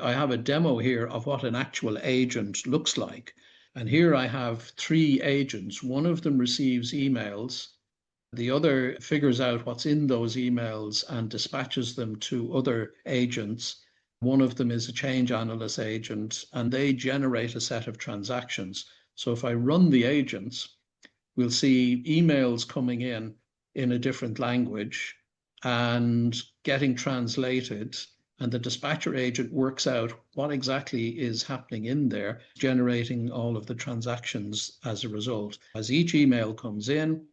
I have a demo here of what an actual agent looks like. And here I have 3 agents. One of them receives emails. The other figures out what's in those emails and dispatches them to other agents. One of them is a change analyst agent, and they generate a set of transactions. So if I run the agents, we'll see emails coming in a different language and getting translated. And the dispatcher agent works out what exactly is happening in there, generating all of the transactions as a result. As each email comes in,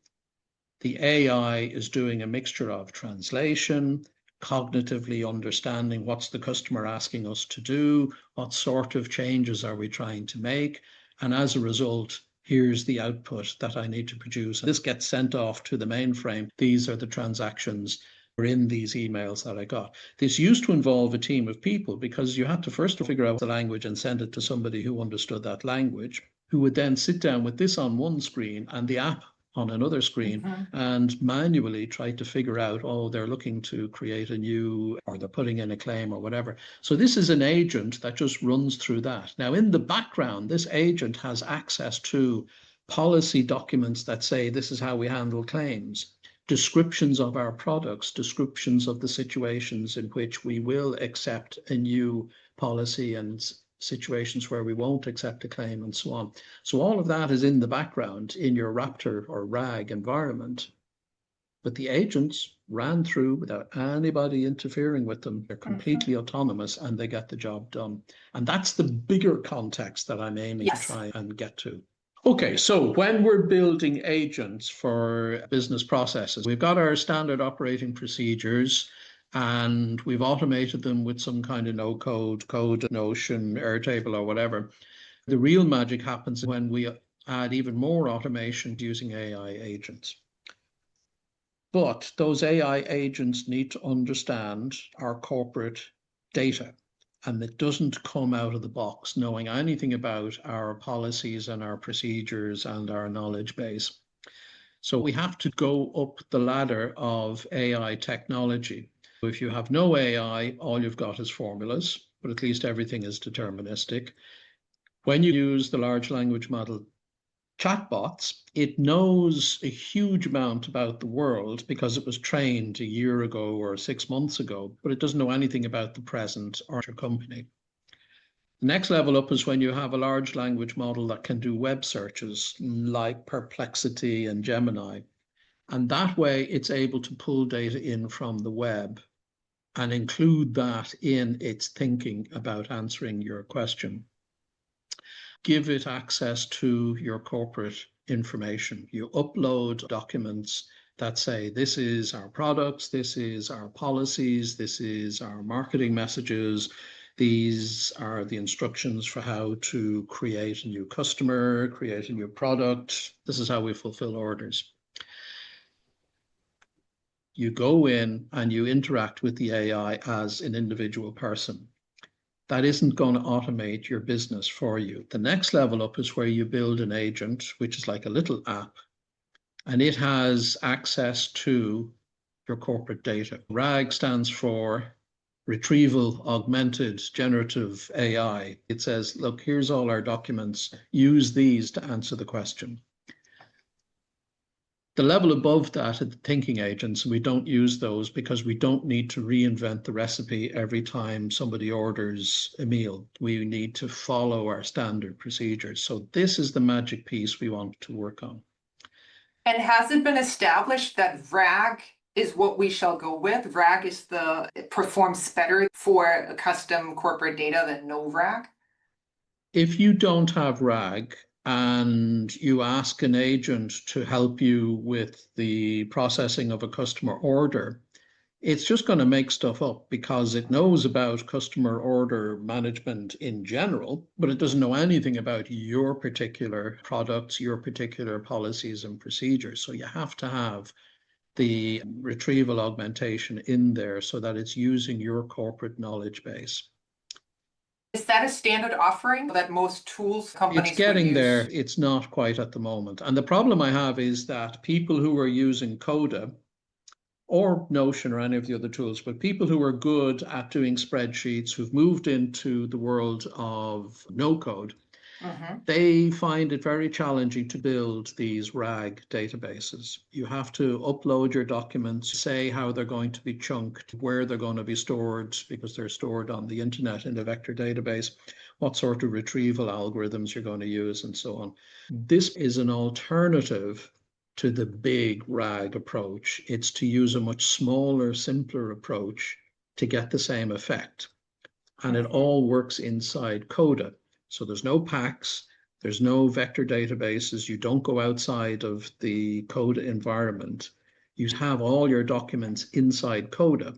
the AI is doing a mixture of translation, cognitively understanding what's the customer asking us to do, what sort of changes are we trying to make, and as a result, here's the output that I need to produce. This gets sent off to the mainframe. These are the transactions in these emails that I got. This used to involve a team of people because you had to first figure out the language and send it to somebody who understood that language, who would then sit down with this on one screen and the app on another screen and manually try to figure out, oh, they're looking to create a new, or they're putting in a claim or whatever. So this is an agent that just runs through that. Now, in the background, this agent has access to policy documents that say this is how we handle claims, descriptions of our products, descriptions of the situations in which we will accept a new policy and situations where we won't accept a claim and so on. So all of that is in the background in your Raptor or RAG environment. But the agents ran through without anybody interfering with them. They're completely autonomous and they get the job done. And that's the bigger context that I'm aiming to try and get to. Okay, so when we're building agents for business processes, we've got our standard operating procedures and we've automated them with some kind of no-code, Coda, Notion, Airtable, or whatever. The real magic happens when we add even more automation using AI agents. But those AI agents need to understand our corporate data. And it doesn't come out of the box knowing anything about our policies and our procedures and our knowledge base. So we have to go up the ladder of AI technology. If you have no AI, all you've got is formulas, but at least everything is deterministic. When you use the large language model chatbots, it knows a huge amount about the world because it was trained a year ago or 6 months ago, but it doesn't know anything about the present or your company. The next level up is when you have a large language model that can do web searches like Perplexity and Gemini. And that way it's able to pull data in from the web and include that in its thinking about answering your question. Give it access to your corporate information. You upload documents that say, this is our products, this is our policies, this is our marketing messages, these are the instructions for how to create a new customer, create a new product. This is how we fulfill orders. You go in and you interact with the AI as an individual person. That isn't going to automate your business for you. The next level up is where you build an agent, which is like a little app, and it has access to your corporate data. RAG stands for Retrieval Augmented Generative AI. It says, look, here's all our documents. Use these to answer the question. The level above that are the thinking agents. We don't use those because we don't need to reinvent the recipe every time somebody orders a meal. We need to follow our standard procedures. So this is the magic piece we want to work on. And has it been established that RAG is what we shall go with? RAG is it performs better for custom corporate data than no RAG? If you don't have RAG, and you ask an agent to help you with the processing of a customer order, it's just going to make stuff up because it knows about customer order management in general, but it doesn't know anything about your particular products, your particular policies and procedures. So you have to have the retrieval augmentation in there so that it's using your corporate knowledge base. Is that a standard offering that most tools companies It's getting there. It's not quite at the moment. And the problem I have is that people who are using Coda or Notion or any of the other tools, but people who are good at doing spreadsheets, who've moved into the world of no code, they find it very challenging to build these RAG databases. You have to upload your documents, say how they're going to be chunked, where they're going to be stored, because they're stored on the internet in a vector database, what sort of retrieval algorithms you're going to use, and so on. This is an alternative to the big RAG approach. It's to use a much smaller, simpler approach to get the same effect. And it all works inside Coda. So there's no packs, there's no vector databases. You don't go outside of the Coda environment. You have all your documents inside Coda,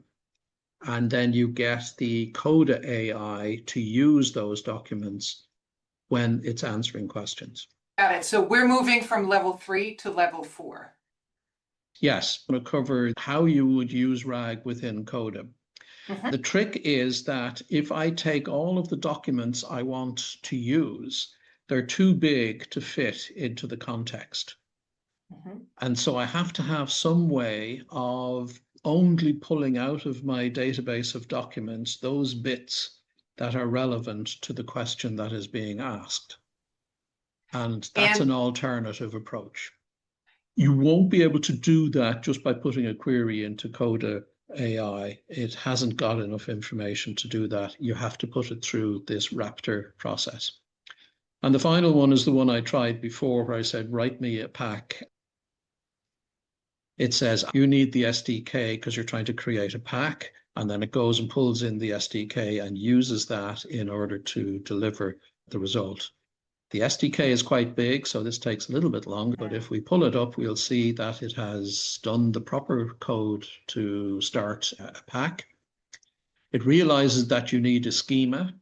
and then you get the Coda AI to use those documents when it's answering questions. Got it. So we're moving from level 3 to level 4. Yes, I'm going to cover how you would use RAG within Coda. The trick is that if I take all of the documents I want to use, they're too big to fit into the context. And so I have to have some way of only pulling out of my database of documents those bits that are relevant to the question that is being asked. And that's an alternative approach. You won't be able to do that just by putting a query into Coda AI. It hasn't got enough information to do that. You have to put it through this Raptor process. And the final one is the one I tried before, where I said, write me a pack. It says you need the SDK because you're trying to create a pack, and then it goes and pulls in the SDK and uses that in order to deliver the result. The SDK is quite big, so this takes a little bit longer, but if we pull it up, we'll see that it has done the proper code to start a pack. It realizes that you need a schema.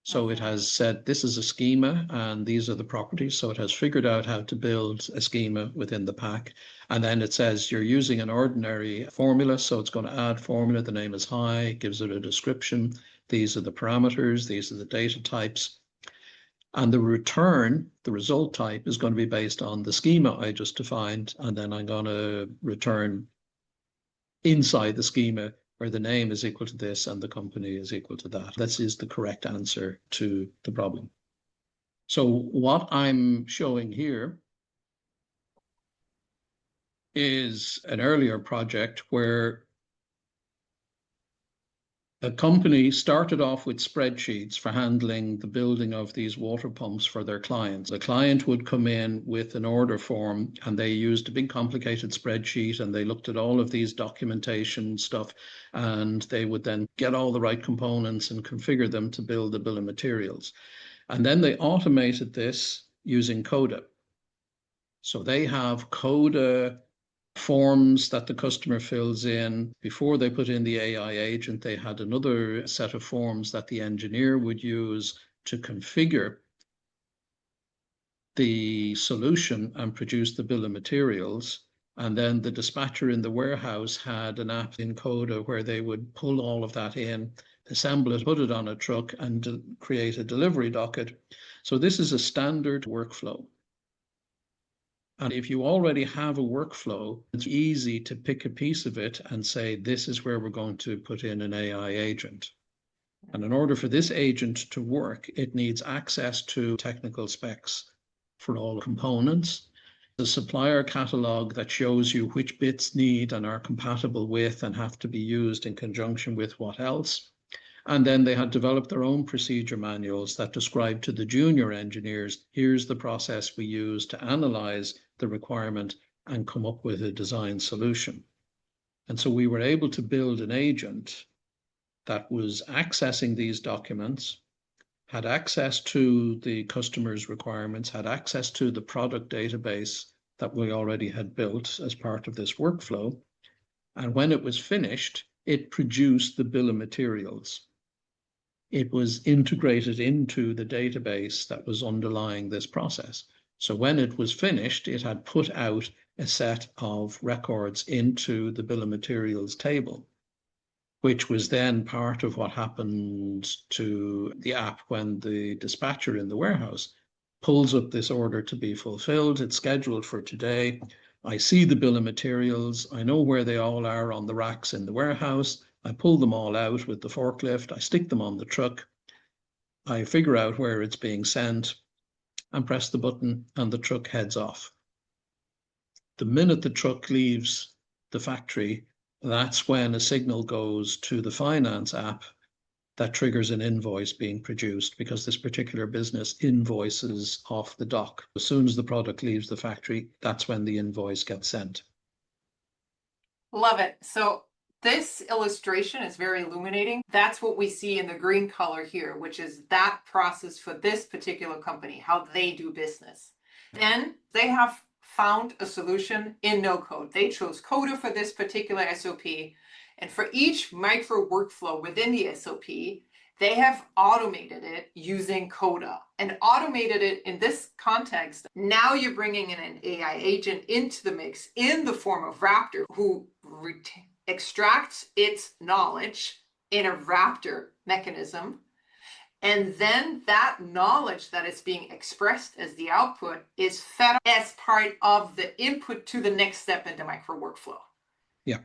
So it has said, this is a schema and these are the properties. So it has figured out how to build a schema within the pack. And then it says you're using an ordinary formula. So it's going to add formula. The name is hi, gives it a description. These are the parameters. These are the data types. And the return, the result type, is going to be based on the schema I just defined. And then I'm going to return inside the schema where the name is equal to this and the company is equal to that. This is the correct answer to the problem. So what I'm showing here is an earlier project where a company started off with spreadsheets for handling the building of these water pumps for their clients. The client would come in with an order form and they used a big complicated spreadsheet and they looked at all of these documentation stuff and they would then get all the right components and configure them to build the bill of materials. And then they automated this using Coda. So they have Coda forms that the customer fills in. Before they put in the AI agent, they had another set of forms that the engineer would use to configure the solution and produce the bill of materials. And then the dispatcher in the warehouse had an app in Coda where they would pull all of that in, assemble it, put it on a truck, and create a delivery docket. So this is a standard workflow. And if you already have a workflow, it's easy to pick a piece of it and say, this is where we're going to put in an AI agent. And in order for this agent to work, it needs access to technical specs for all components, the supplier catalog that shows you which bits need and are compatible with and have to be used in conjunction with what else. And then they had developed their own procedure manuals that describe to the junior engineers, here's the process we use to analyze the requirement and come up with a design solution. And so we were able to build an agent that was accessing these documents, had access to the customer's requirements, had access to the product database that we already had built as part of this workflow. And when it was finished, it produced the bill of materials. It was integrated into the database that was underlying this process. So when it was finished, it had put out a set of records into the bill of materials table, which was then part of what happened to the app when the dispatcher in the warehouse pulls up this order to be fulfilled. It's scheduled for today. I see the bill of materials. I know where they all are on the racks in the warehouse. I pull them all out with the forklift. I stick them on the truck. I figure out where it's being sent and press the button, and the truck heads off. The minute the truck leaves the factory, that's when a signal goes to the finance app that triggers an invoice being produced, because this particular business invoices off the dock. As soon as the product leaves the factory, that's when the invoice gets sent. Love it. So this illustration is very illuminating. That's what we see in the green color here, which is that process for this particular company, how they do business. Then they have found a solution in no code. They chose Coda for this particular SOP. And for each micro workflow within the SOP, they have automated it using Coda and automated it in this context. Now you're bringing in an AI agent into the mix in the form of Raptor, who extracts its knowledge in a Raptor mechanism. And then that knowledge that is being expressed as the output is fed as part of the input to the next step in the micro workflow. Yeah.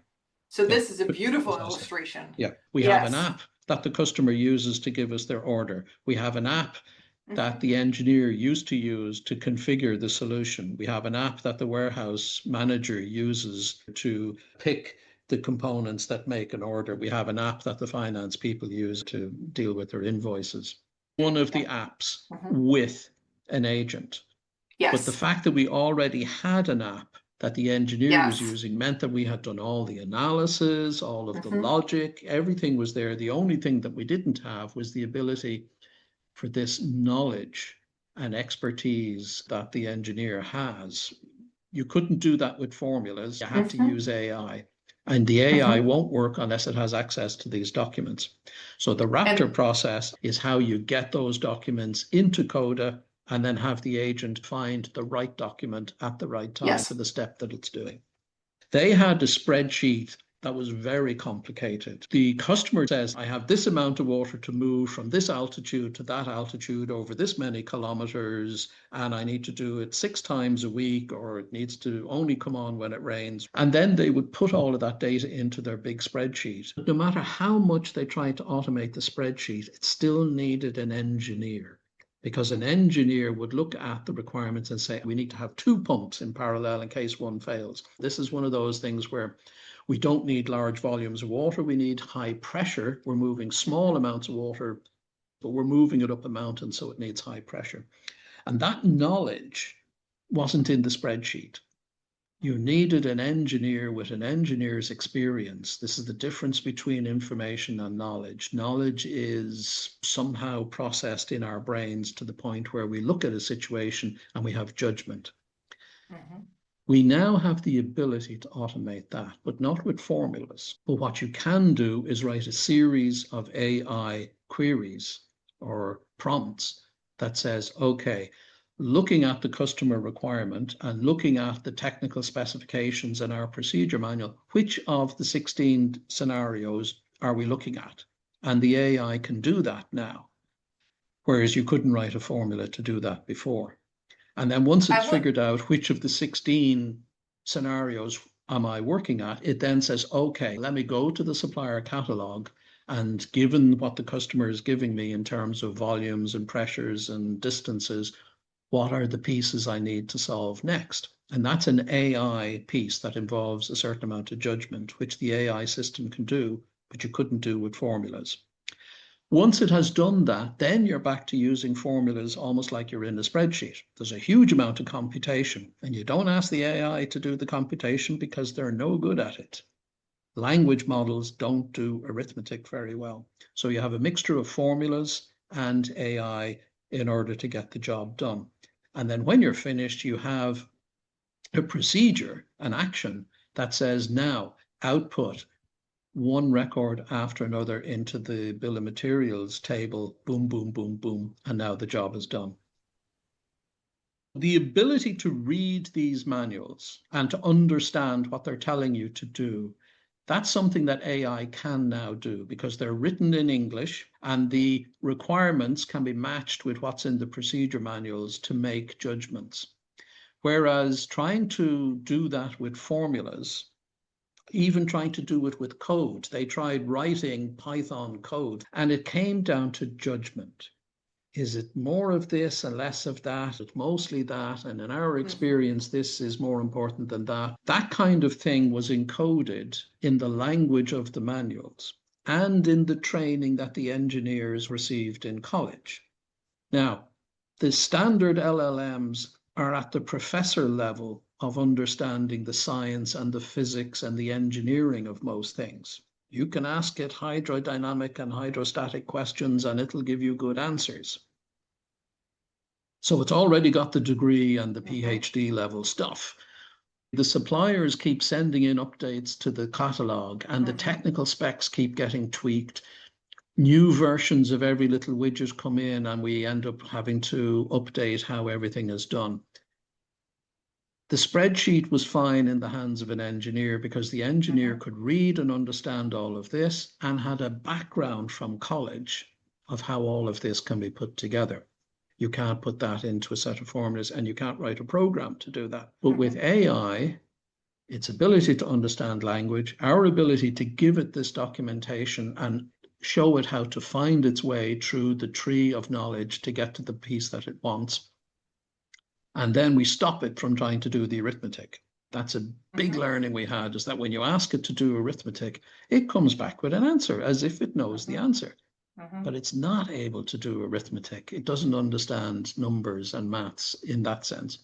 So Yeah. this is a beautiful illustration. Yeah. We have an app that the customer uses to give us their order. We have an app that the engineer used to use to configure the solution. We have an app that the warehouse manager uses to pick the components that make an order. We have an app that the finance people use to deal with their invoices. One of the apps with an agent. Yes. But the fact that we already had an app that the engineer was using meant that we had done all the analysis, all of the logic, everything was there. The only thing that we didn't have was the ability for this knowledge and expertise that the engineer has. You couldn't do that with formulas. You had to use AI. And the AI won't work unless it has access to these documents. So the Raptor process is how you get those documents into Coda and then have the agent find the right document at the right time for the step that it's doing. They had a spreadsheet that was very complicated. The customer says, I have this amount of water to move from this altitude to that altitude over this many kilometers, and I need to do it 6 times a week, or it needs to only come on when it rains. And then they would put all of that data into their big spreadsheet. But no matter how much they tried to automate the spreadsheet, it still needed an engineer. Because an engineer would look at the requirements and say, we need to have 2 pumps in parallel in case one fails. This is one of those things where we don't need large volumes of water. We need high pressure. We're moving small amounts of water, but we're moving it up a mountain, so it needs high pressure. And that knowledge wasn't in the spreadsheet. You needed an engineer with an engineer's experience. This is the difference between information and knowledge. Knowledge is somehow processed in our brains to the point where we look at a situation and we have judgment. We now have the ability to automate that, but not with formulas. But what you can do is write a series of AI queries or prompts that says, okay, looking at the customer requirement and looking at the technical specifications in our procedure manual, which of the 16 scenarios are we looking at? And the AI can do that now, whereas you couldn't write a formula to do that before. And then once it's figured out which of the 16 scenarios am I working at, it then says, okay, let me go to the supplier catalog, and given what the customer is giving me in terms of volumes and pressures and distances, what are the pieces I need to solve next? And that's an AI piece that involves a certain amount of judgment, which the AI system can do, but you couldn't do with formulas. Once it has done that, then you're back to using formulas almost like you're in a spreadsheet. There's a huge amount of computation, and you don't ask the AI to do the computation because they're no good at it. Language models don't do arithmetic very well. So you have a mixture of formulas and AI in order to get the job done. And then when you're finished, you have a procedure, an action that says, now output one record after another into the bill of materials table, boom, boom, boom, boom, and now the job is done. The ability to read these manuals and to understand what they're telling you to do, that's something that AI can now do because they're written in English and the requirements can be matched with what's in the procedure manuals to make judgments. Whereas trying to do that with formulas, even trying to do it with code, they tried writing Python code, and it came down to judgment. Is it more of this and less of that? It's mostly that. And in our experience, this is more important than that. That kind of thing was encoded in the language of the manuals and in the training that the engineers received in college. Now, the standard LLMs are at the professor level of understanding the science and the physics and the engineering of most things. You can ask it hydrodynamic and hydrostatic questions and it'll give you good answers. So it's already got the degree and the PhD level stuff. The suppliers keep sending in updates to the catalog and the technical specs keep getting tweaked. New versions of every little widget come in and we end up having to update how everything is done. The spreadsheet was fine in the hands of an engineer because the engineer could read and understand all of this and had a background from college of how all of this can be put together. You can't put that into a set of formulas and you can't write a program to do that. But with AI, its ability to understand language, our ability to give it this documentation and show it how to find its way through the tree of knowledge to get to the piece that it wants. And then we stop it from trying to do the arithmetic. That's a big learning we had, is that when you ask it to do arithmetic, it comes back with an answer as if it knows the answer. But it's not able to do arithmetic. It doesn't understand numbers and maths in that sense.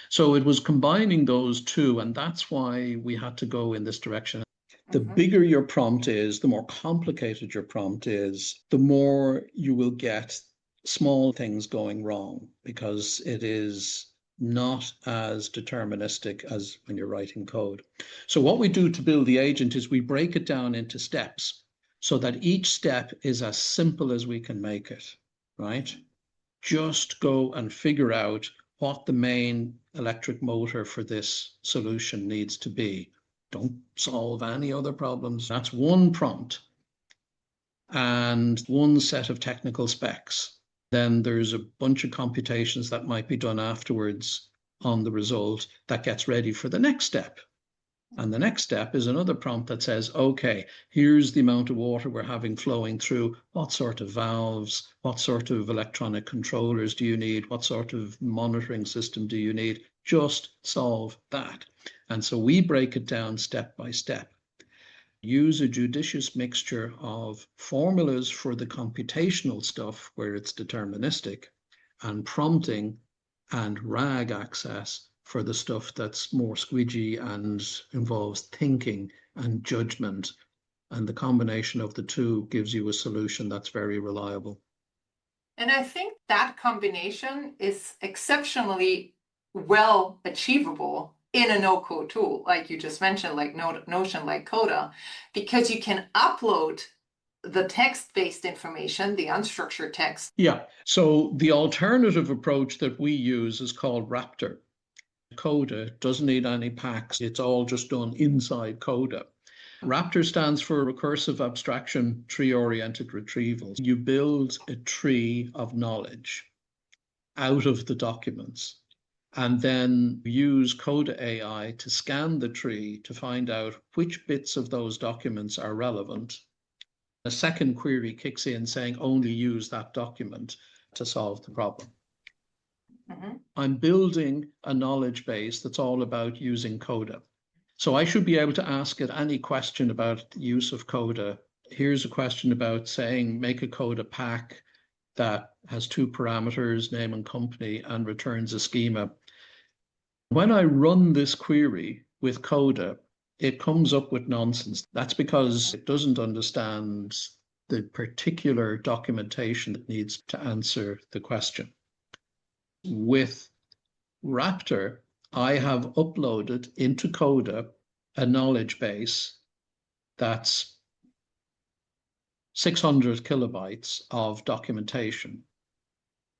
So it was combining those two, and that's why we had to go in this direction. The bigger your prompt is, the more complicated your prompt is, the more you will get small things going wrong because it is not as deterministic as when you're writing code. So what we do to build the agent is we break it down into steps so that each step is as simple as we can make it, right? Just go and figure out what the main electric motor for this solution needs to be. Don't solve any other problems. That's one prompt and one set of technical specs. Then there's a bunch of computations that might be done afterwards on the result that gets ready for the next step. And the next step is another prompt that says, okay, here's the amount of water we're having flowing through. What sort of valves, what sort of electronic controllers do you need? What sort of monitoring system do you need? Just solve that. And so we break it down step by step. Use a judicious mixture of formulas for the computational stuff where it's deterministic and prompting and RAG access for the stuff that's more squidgy and involves thinking and judgment. And the combination of the two gives you a solution that's very reliable. And I think that combination is exceptionally well achievable in a no-code tool, like you just mentioned, like Notion, like Coda, because you can upload the text-based information, the unstructured text. Yeah, so the alternative approach that we use is called Raptor. Coda doesn't need any packs. It's all just done inside Coda. Raptor stands for Recursive Abstraction Tree-Oriented Retrieval. You build a tree of knowledge out of the documents and then use Coda AI to scan the tree to find out which bits of those documents are relevant. A second query kicks in saying only use that document to solve the problem. I'm building a knowledge base that's all about using Coda. So I should be able to ask it any question about the use of Coda. Here's a question about saying, make a Coda pack that has two parameters, name and company, and returns a schema. When I run this query with Coda, it comes up with nonsense. That's because it doesn't understand the particular documentation that needs to answer the question. With Raptor, I have uploaded into Coda a knowledge base that's 600 kilobytes of documentation.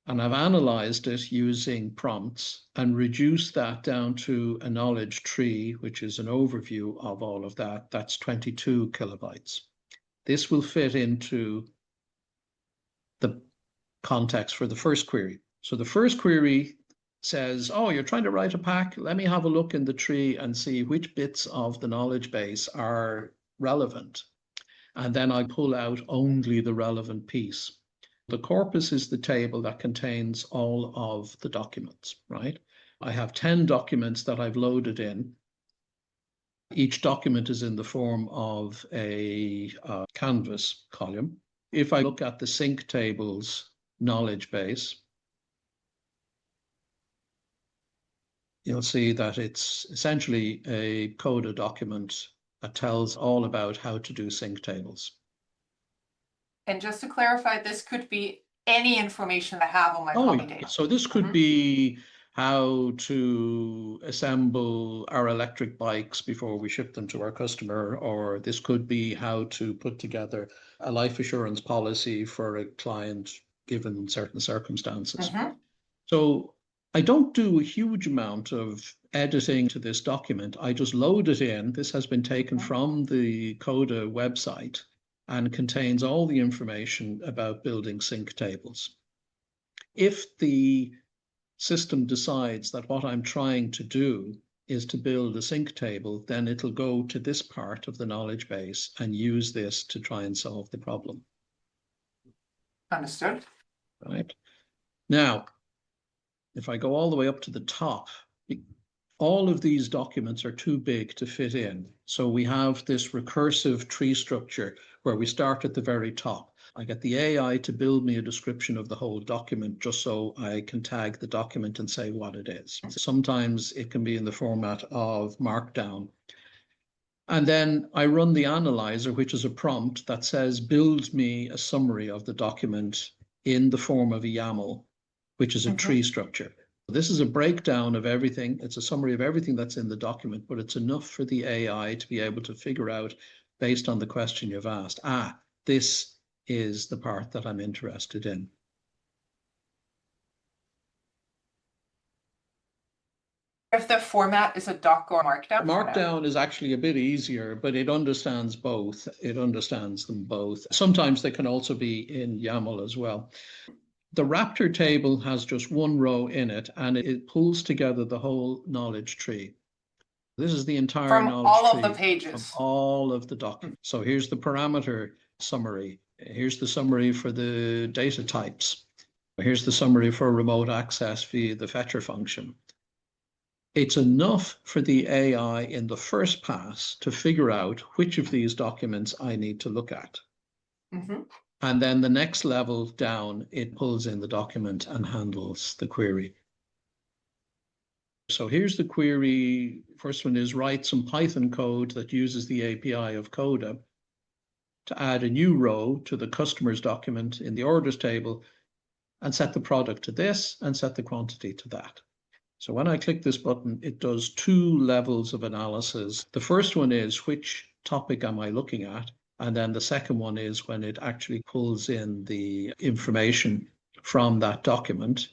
And I've analyzed it using prompts and reduced that down to a knowledge tree, which is an overview of all of that. That's 22 kilobytes. This will fit into the context for the first query. So the first query says, oh, you're trying to write a pack? Let me have a look in the tree and see which bits of the knowledge base are relevant. And then I pull out only the relevant piece. The corpus is the table that contains all of the documents, right? I have 10 documents that I've loaded in. Each document is in the form of a canvas column. If I look at the sync tables knowledge base, you'll see that it's essentially a Coda document that tells all about how to do sync tables. And just to clarify, this could be any information I have on my copy data. So this could be how to assemble our electric bikes before we ship them to our customer, or this could be how to put together a life assurance policy for a client given certain circumstances. So I don't do a huge amount of editing to this document. I just load it in. This has been taken from the Coda website and contains all the information about building sync tables. If the system decides that what I'm trying to do is to build a sync table, then it'll go to this part of the knowledge base and use this to try and solve the problem. Understood. Right. Now, if I go all the way up to the top, all of these documents are too big to fit in. So we have this recursive tree structure where we start at the very top. I get the AI to build me a description of the whole document just so I can tag the document and say what it is. Sometimes it can be in the format of Markdown. And then I run the analyzer, which is a prompt that says, build me a summary of the document in the form of a YAML, which is a tree structure. This is a breakdown of everything. It's a summary of everything that's in the document, but it's enough for the AI to be able to figure out, based on the question you've asked, this is the part that I'm interested in. If the format is a doc or Markdown? Markdown is actually a bit easier, but it understands both. It understands them both. Sometimes they can also be in YAML as well. The Raptor table has just one row in it, and it pulls together the whole knowledge tree. This is the entire knowledge tree. From all of the From pages. all of the documents. So here's the parameter summary. Here's the summary for the data types. Here's the summary for remote access via the fetcher function. It's enough for the AI in the first pass to figure out which of these documents I need to look at. And then the next level down, it pulls in the document and handles the query. So here's the query. First one is write some Python code that uses the API of Coda to add a new row to the customer's document in the orders table and set the product to this and set the quantity to that. So when I click this button, it does two levels of analysis. The first one is which topic am I looking at? And then the second one is when it actually pulls in the information from that document.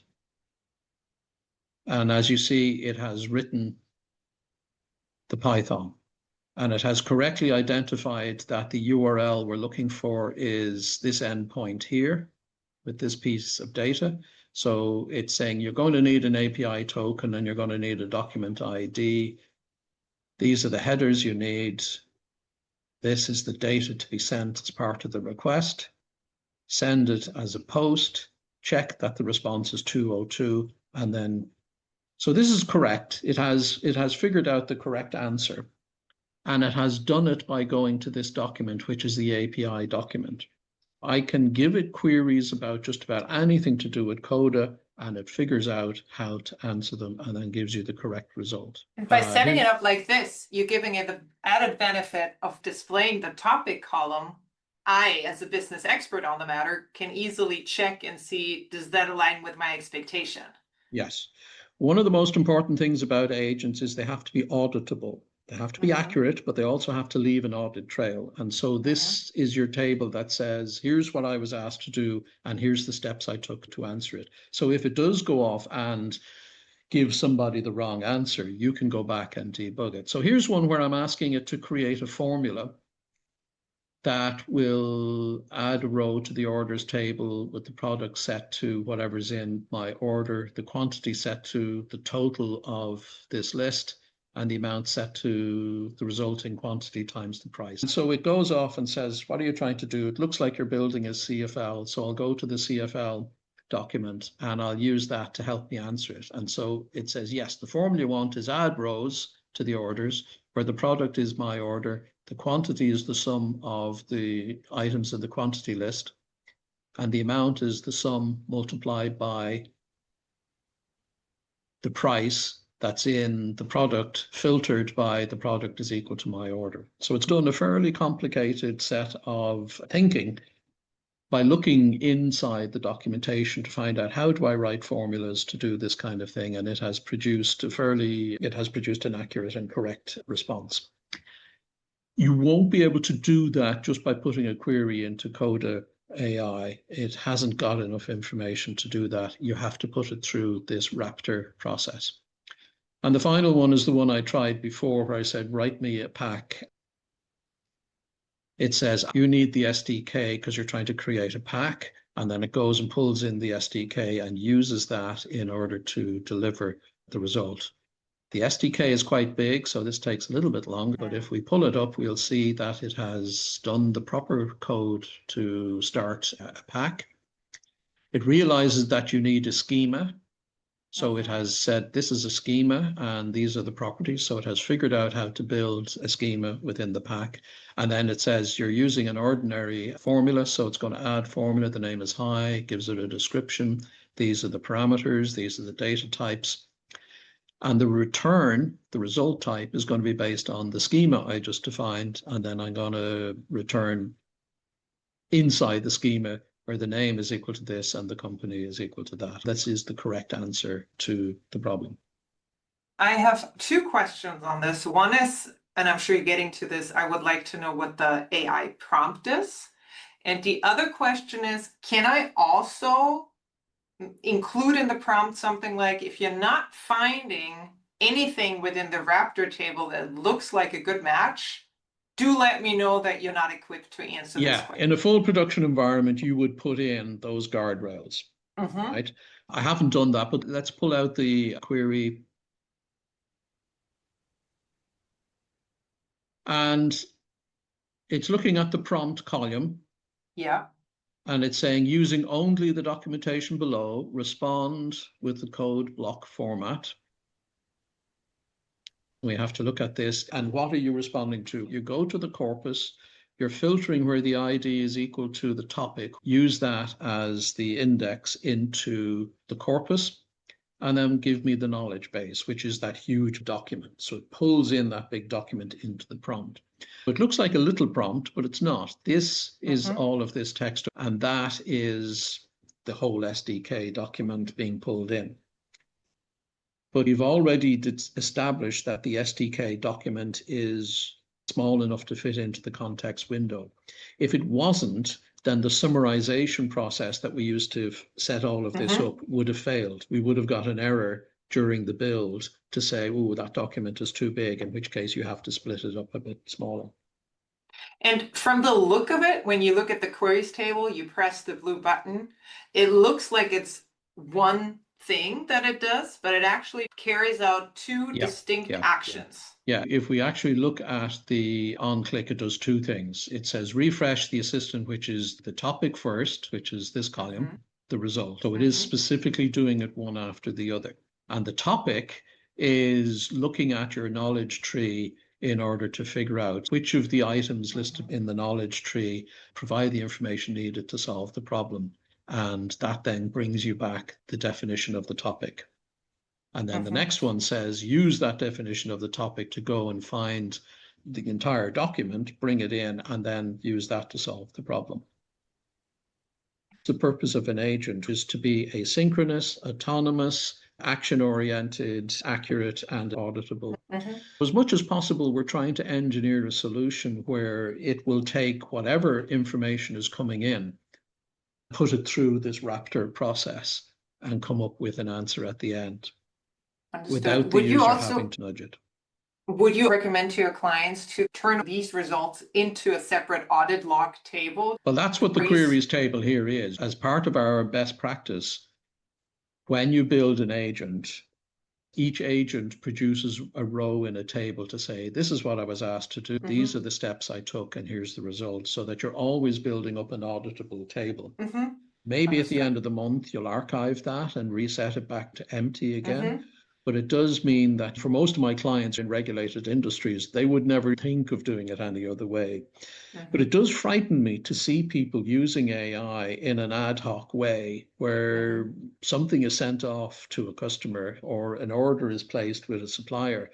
And as you see, it has written the Python, and it has correctly identified that the URL we're looking for is this endpoint here with this piece of data. So it's saying you're going to need an API token and you're going to need a document ID. These are the headers you need. This is the data to be sent as part of the request. Send it as a post, check that the response is 202, and then, so this is correct. It has figured out the correct answer, and it has done it by going to this document, which is the API document. I can give it queries about just about anything to do with Coda, and it figures out how to answer them and then gives you the correct result. And by setting it up like this, you're giving it the added benefit of displaying the topic column. I, as a business expert on the matter, can easily check and see, does that align with my expectation? Yes. One of the most important things about agents is they have to be auditable. They have to be accurate, but they also have to leave an audit trail. And so this is your table that says, here's what I was asked to do, and here's the steps I took to answer it. So if it does go off and give somebody the wrong answer, you can go back and debug it. So here's one where I'm asking it to create a formula. that will add a row to the orders table with the product set to whatever's in my order, the quantity set to the total of this list, and the amount set to the resulting quantity times the price. And so it goes off and says, what are you trying to do? It looks like you're building a CFL. So I'll go to the CFL document and I'll use that to help me answer it. And so it says, yes, the formula you want is add rows to the orders where the product is my order. The quantity is the sum of the items in the quantity list, and the amount is the sum multiplied by the price that's in the product, filtered by the product is equal to my order. So it's done a fairly complicated set of thinking by looking inside the documentation to find out how do I write formulas to do this kind of thing, and it has produced an accurate and correct response. You won't be able to do that just by putting a query into Coda AI. It hasn't got enough information to do that. You have to put it through this Raptor process. And the final one is the one I tried before, where I said, write me a pack. It says you need the SDK because you're trying to create a pack, and then it goes and pulls in the SDK and uses that in order to deliver the result. The SDK is quite big, so this takes a little bit longer, but if we pull it up, we'll see that it has done the proper code to start a pack. It realizes that you need a schema. So it has said, this is a schema and these are the properties. So it has figured out how to build a schema within the pack. And then it says you're using an ordinary formula. So it's going to add formula. The name is hi, gives it a description. These are the parameters. These are the data types. And the return, the result type, is going to be based on the schema I just defined. And then I'm going to return inside the schema where the name is equal to this and the company is equal to that. This is the correct answer to the problem. I have two questions on this. One is, and I'm sure you're getting to this, I would like to know what the AI prompt is. And the other question is, can I also include in the prompt something like, if you're not finding anything within the Raptor table that looks like a good match, do let me know that you're not equipped to answer this question. In a full production environment, you would put in those guardrails, right? I haven't done that, but let's pull out the query. And it's looking at the prompt column. Yeah. And it's saying, using only the documentation below, respond with the code block format. We have to look at this. And what are you responding to? You go to the corpus, you're filtering where the ID is equal to the topic. Use that as the index into the corpus, and then give me the knowledge base, which is that huge document. So it pulls in that big document into the prompt. It looks like a little prompt, but it's not. This is all of this text, and that is the whole SDK document being pulled in. But you've already established that the SDK document is small enough to fit into the context window. If it wasn't, then the summarization process that we used to set all of this up would have failed. We would have got an error during the build to say, oh, that document is too big, in which case you have to split it up a bit smaller. And from the look of it, when you look at the queries table, you press the blue button, it looks like it's one thing that it does, but it actually carries out two distinct actions. Yeah, if we actually look at the on-click, it does two things. It says refresh the assistant, which is the topic first, which is this column, the result. So it is specifically doing it one after the other. And the topic is looking at your knowledge tree in order to figure out which of the items listed in the knowledge tree provide the information needed to solve the problem. And that then brings you back the definition of the topic. And then the next one says, use that definition of the topic to go and find the entire document, bring it in, and then use that to solve the problem. The purpose of an agent is to be asynchronous, autonomous, action-oriented, accurate, and auditable. As much as possible, we're trying to engineer a solution where it will take whatever information is coming in, put it through this Raptor process, and come up with an answer at the end. Understood. Without the user having to nudge it. Would you recommend to your clients to turn these results into a separate audit log table? Well, that's what the queries table here is. As part of our best practice, when you build an agent, each agent produces a row in a table to say, this is what I was asked to do. These are the steps I took, and here's the results, so that you're always building up an auditable table. Maybe at the end of the month, you'll archive that and reset it back to empty again. But it does mean that for most of my clients in regulated industries, they would never think of doing it any other way. But it does frighten me to see people using AI in an ad hoc way where something is sent off to a customer or an order is placed with a supplier.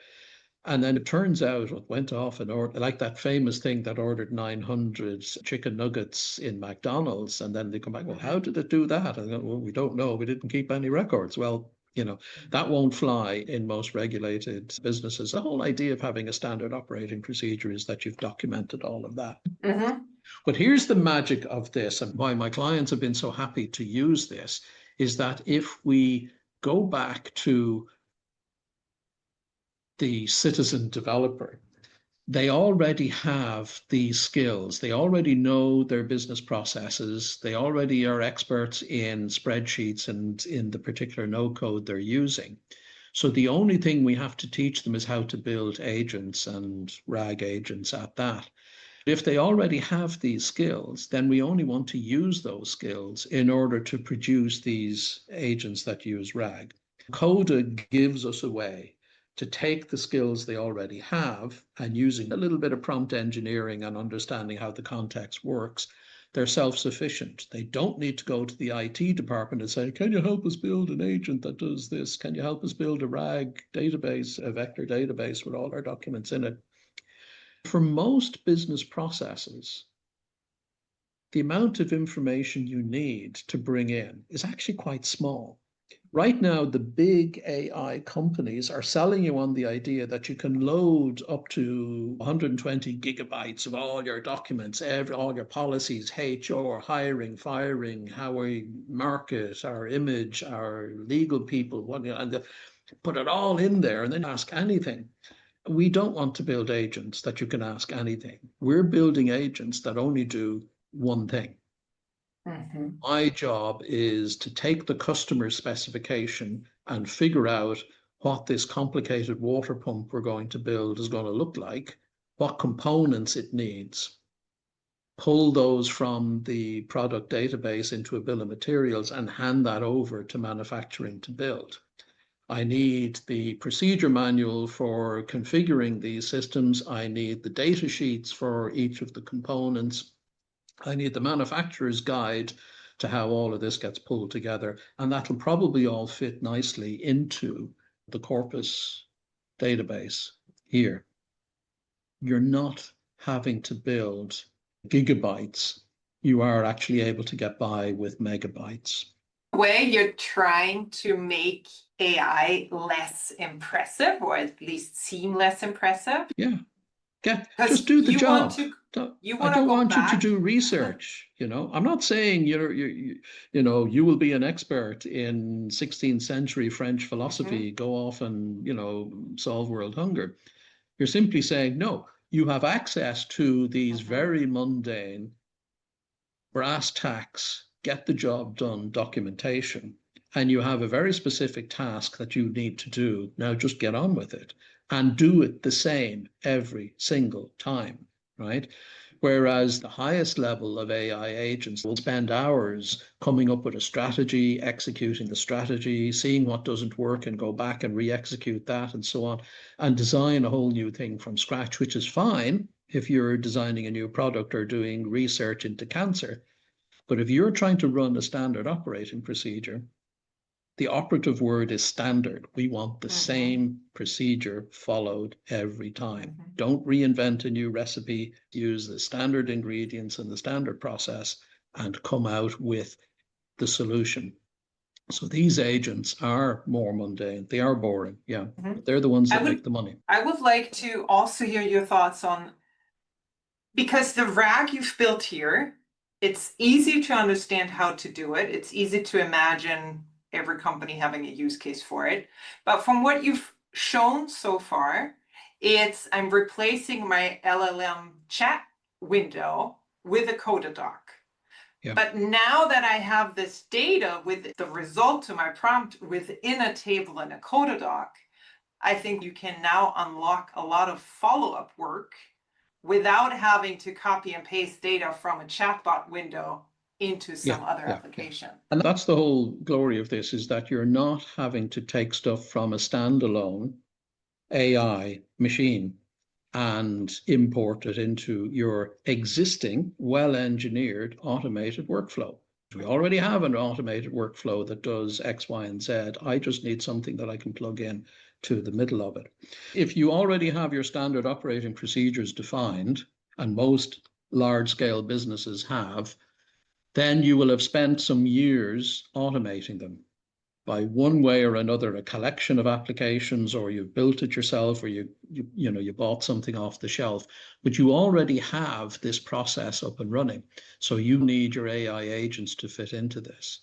And then it turns out what went off an order, like that famous thing that ordered 900 chicken nuggets in McDonald's. And then they come back, well, how did it do that? And go, well, we don't know. We didn't keep any records. Well, that won't fly in most regulated businesses. The whole idea of having a standard operating procedure is that you've documented all of that. But here's the magic of this, and why my clients have been so happy to use this, is that if we go back to the citizen developer, they already have these skills. They already know their business processes. They already are experts in spreadsheets and in the particular no code they're using. So the only thing we have to teach them is how to build agents and RAG agents at that. If they already have these skills, then we only want to use those skills in order to produce these agents that use RAG. Coda gives us a way to take the skills they already have, and using a little bit of prompt engineering and understanding how the context works, they're self-sufficient. They don't need to go to the IT department and say, can you help us build an agent that does this? Can you help us build a RAG database, a vector database with all our documents in it? For most business processes, the amount of information you need to bring in is actually quite small. Right now, the big AI companies are selling you on the idea that you can load up to 120 gigabytes of all your documents, all your policies, HR, hiring, firing, how we market, our image, our legal people, and put it all in there and then ask anything. We don't want to build agents that you can ask anything. We're building agents that only do one thing. My job is to take the customer specification and figure out what this complicated water pump we're going to build is going to look like, what components it needs, pull those from the product database into a bill of materials and hand that over to manufacturing to build. I need the procedure manual for configuring these systems. I need the data sheets for each of the components. I need the manufacturer's guide to how all of this gets pulled together. And that'll probably all fit nicely into the corpus database here. You're not having to build gigabytes. You are actually able to get by with megabytes. Way you're trying to make AI less impressive, or at least seem less impressive. Yeah. Just do the job. I don't want you to do research. I'm not saying you will be an expert in 16th century French philosophy, go off and solve world hunger. You're simply saying, no, you have access to these very mundane brass tacks, get the job done documentation, and you have a very specific task that you need to do. Now just get on with it and do it the same every single time, right? Whereas the highest level of AI agents will spend hours coming up with a strategy, executing the strategy, seeing what doesn't work and go back and re-execute that and so on, and design a whole new thing from scratch, which is fine if you're designing a new product or doing research into cancer. But if you're trying to run a standard operating procedure, the operative word is standard. We want the same procedure followed every time. Don't reinvent a new recipe. Use the standard ingredients and the standard process and come out with the solution. So these agents are more mundane. They are boring, yeah. But they're the ones that make the money. I would like to also hear your thoughts on, because the RAG you've built here, it's easy to understand how to do it. It's easy to imagine every company having a use case for it. But from what you've shown so far, I'm replacing my LLM chat window with a Coda doc. Yeah. But now that I have this data with the result to my prompt within a table in a Coda doc, I think you can now unlock a lot of follow-up work without having to copy and paste data from a chatbot window into some other application. And that's the whole glory of this, is that you're not having to take stuff from a standalone AI machine and import it into your existing well-engineered automated workflow. We already have an automated workflow that does X, Y, and Z. I just need something that I can plug in to the middle of it. If you already have your standard operating procedures defined, and most large-scale businesses have, then you will have spent some years automating them by one way or another, a collection of applications, or you've built it yourself, or you bought something off the shelf, but you already have this process up and running. So you need your AI agents to fit into this.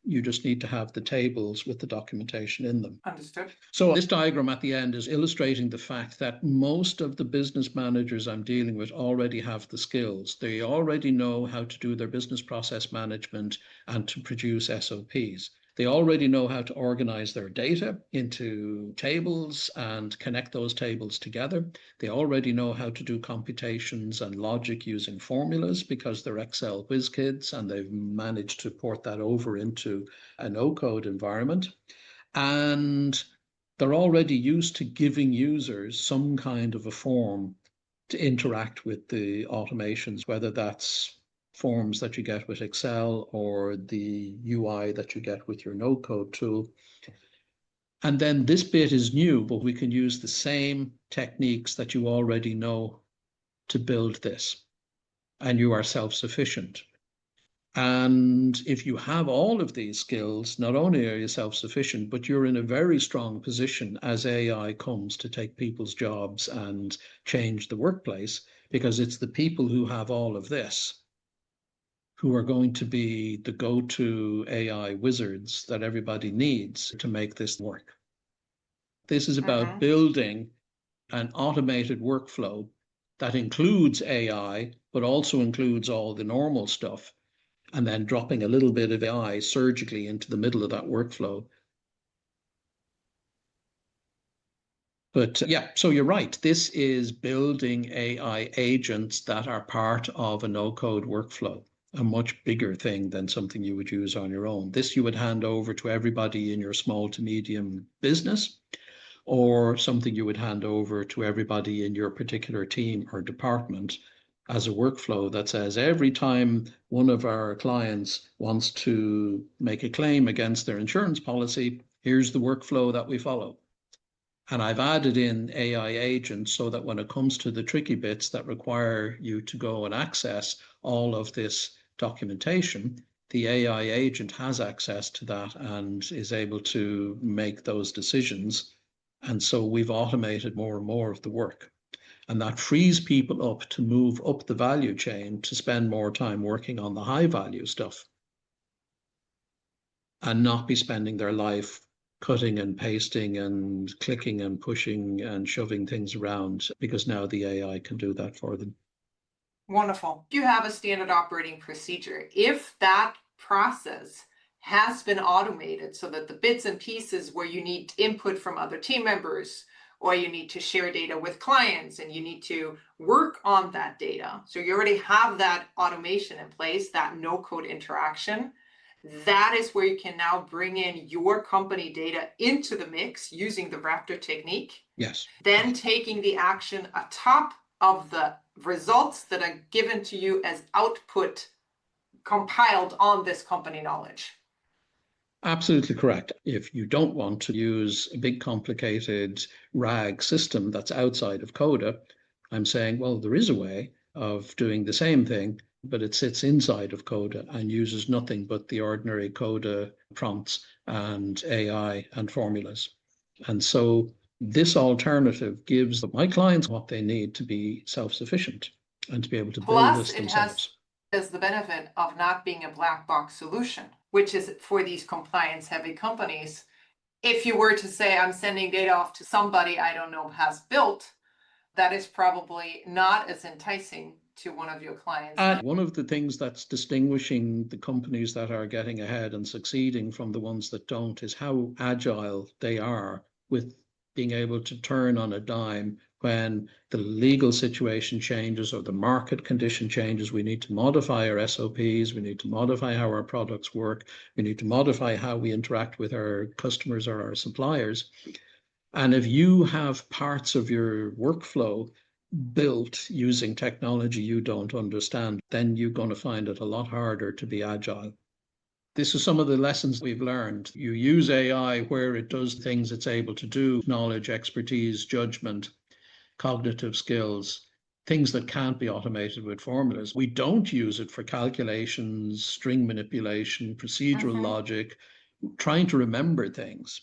You just need to have the tables with the documentation in them. Understood. So this diagram at the end is illustrating the fact that most of the business managers I'm dealing with already have the skills. They already know how to do their business process management and to produce SOPs. They already know how to organize their data into tables and connect those tables together. They already know how to do computations and logic using formulas because they're Excel whiz kids, and they've managed to port that over into a no-code environment. And they're already used to giving users some kind of a form to interact with the automations, whether that's forms that you get with Excel or the UI that you get with your no-code tool. And then this bit is new, but we can use the same techniques that you already know to build this, and you are self-sufficient. And if you have all of these skills, not only are you self-sufficient, but you're in a very strong position as AI comes to take people's jobs and change the workplace, because it's the people who have all of this who are going to be the go-to AI wizards that everybody needs to make this work. This is about building an automated workflow that includes AI, but also includes all the normal stuff, and then dropping a little bit of AI surgically into the middle of that workflow. But yeah, so you're right. This is building AI agents that are part of a no-code workflow, a much bigger thing than something you would use on your own. This you would hand over to everybody in your small to medium business, or something you would hand over to everybody in your particular team or department as a workflow that says every time one of our clients wants to make a claim against their insurance policy, here's the workflow that we follow. And I've added in AI agents so that when it comes to the tricky bits that require you to go and access all of this documentation, the AI agent has access to that and is able to make those decisions. And so we've automated more and more of the work. And that frees people up to move up the value chain to spend more time working on the high value stuff and not be spending their life cutting and pasting and clicking and pushing and shoving things around, because now the AI can do that for them. Wonderful. You have a standard operating procedure. If that process has been automated so that the bits and pieces where you need input from other team members, or you need to share data with clients and you need to work on that data, so you already have that automation in place, that no-code interaction, that is where you can now bring in your company data into the mix using the Raptor technique. Yes. Then taking the action atop of the results that are given to you as output compiled on this company knowledge. Absolutely correct. If you don't want to use a big complicated RAG system that's outside of Coda, I'm saying, well, there is a way of doing the same thing, but it sits inside of Coda and uses nothing but the ordinary Coda prompts and AI and formulas. And so this alternative gives my clients what they need to be self-sufficient and to be able to build this themselves. Has the benefit of not being a black box solution, which is for these compliance heavy companies. If you were to say, I'm sending data off to somebody I don't know has built, that is probably not as enticing to one of your clients. And one of the things that's distinguishing the companies that are getting ahead and succeeding from the ones that don't is how agile they are with being able to turn on a dime when the legal situation changes or the market condition changes. We need to modify our SOPs, we need to modify how our products work, we need to modify how we interact with our customers or our suppliers. And if you have parts of your workflow built using technology you don't understand, then you're going to find it a lot harder to be agile. This is some of the lessons we've learned. You use AI where it does things it's able to do: knowledge, expertise, judgment, cognitive skills, things that can't be automated with formulas. We don't use it for calculations, string manipulation, procedural logic, trying to remember things.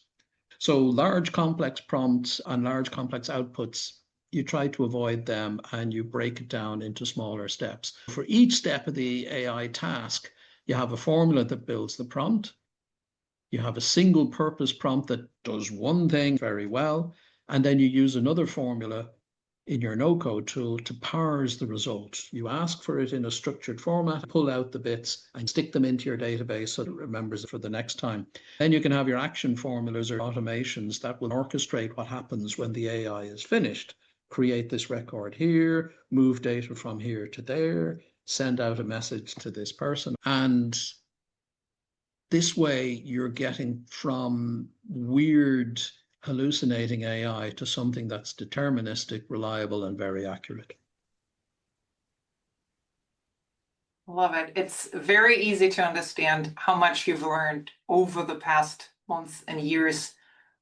So large complex prompts and large complex outputs, you try to avoid them and you break it down into smaller steps. For each step of the AI task, you have a formula that builds the prompt. You have a single purpose prompt that does one thing very well. And then you use another formula in your no-code tool to parse the result. You ask for it in a structured format, pull out the bits and stick them into your database so that it remembers it for the next time. Then you can have your action formulas or automations that will orchestrate what happens when the AI is finished. Create this record here, move data from here to there, send out a message to this person. And this way you're getting from weird hallucinating AI to something that's deterministic, reliable, and very accurate. Love it. It's very easy to understand how much you've learned over the past months and years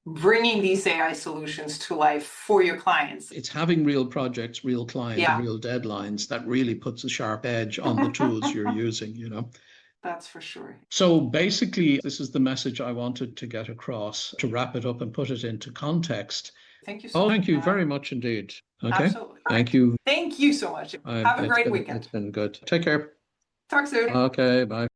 bringing these AI solutions to life for your clients. It's having real projects, real clients, real deadlines that really puts a sharp edge on the tools you're using, you know. That's for sure. So basically, this is the message I wanted to get across to wrap it up and put it into context. Thank you so much. Thank you very much indeed. Okay. Absolutely. Thank you. Thank you so much. Have a great weekend. It's been good. Take care. Talk soon. Okay, bye.